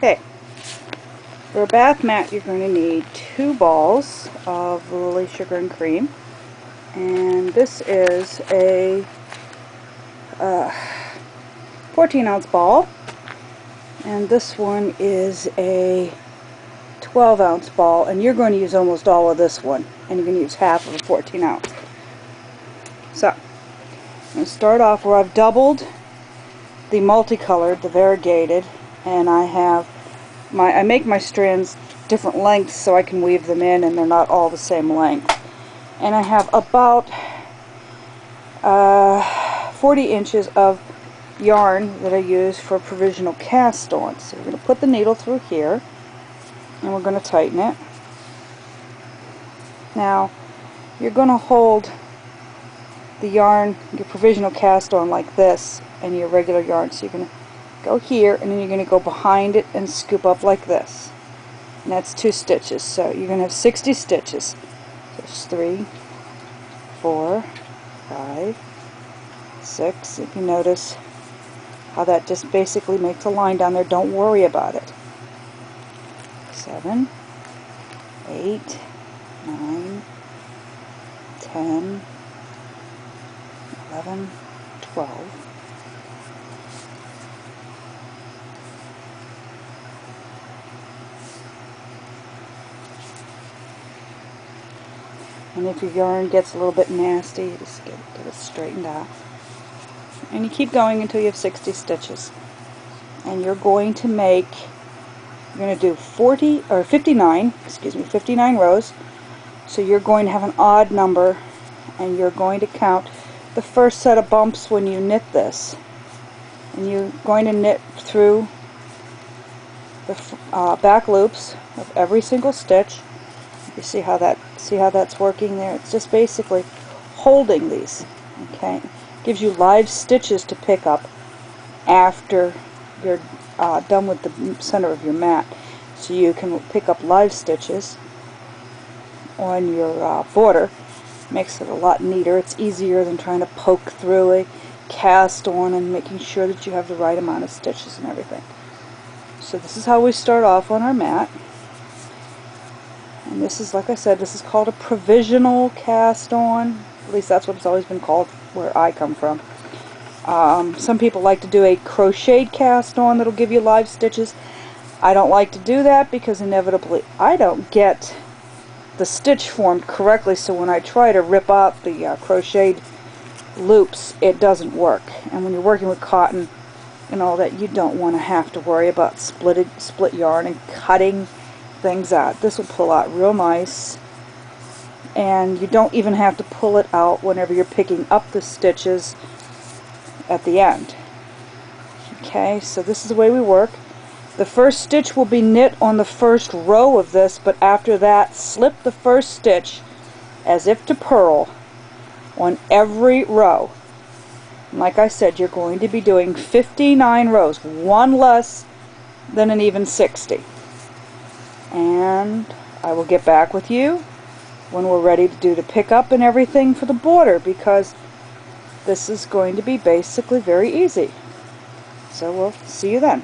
Okay, for a bath mat you're going to need 2 balls of Lily Sugar and Cream, and this is a 14-ounce ball, and this one is a 12-ounce ball, and you're going to use almost all of this one, and you're going to use half of a 14-ounce. So, I'm going to start off where I've doubled the multicolored, the variegated, and I make my strands different lengths so I can weave them in and they're not all the same length. And I have about 40 inches of yarn that I use for Provisional Cast On. So we're going to put the needle through here and we're going to tighten it. Now you're going to hold the yarn, your Provisional Cast On, like this, and your regular yarn. So you're going to go here and then you're going to go behind it and scoop up like this. And that's 2 stitches. So you're going to have 60 stitches. So there's 3, 4, 5, 6. If you notice how that just basically makes a line down there, don't worry about it. 7, 8, 9, 10, 11, 12. And if your yarn gets a little bit nasty, you just get it straightened out. And you keep going until you have 60 stitches. And you're going to do 59 rows. So you're going to have an odd number, and you're going to count the first set of bumps when you knit this. And you're going to knit through the back loops of every single stitch. You see how that's working there? It's just basically holding these. Okay, gives you live stitches to pick up after you're done with the center of your mat, so you can pick up live stitches on your border. Makes it a lot neater. It's easier than trying to poke through a cast on and making sure that you have the right amount of stitches and everything. So this is how we start off on our mat. And this is, like I said, this is called a provisional cast on. At least that's what it's always been called where I come from. Some people like to do a crocheted cast on that'll give you live stitches. I don't like to do that because inevitably I don't get the stitch formed correctly, so when I try to rip out the crocheted loops, it doesn't work. And when you're working with cotton and all that, you don't want to have to worry about split yarn and cutting things out. This will pull out real nice, and you don't even have to pull it out whenever you're picking up the stitches at the end. Okay, so this is the way we work. The first stitch will be knit on the first row of this, but after that, slip the first stitch as if to purl on every row. And like I said, you're going to be doing 59 rows, one less than an even 60. And I will get back with you when we're ready to do the pickup and everything for the border, because this is going to be basically very easy. So we'll see you then.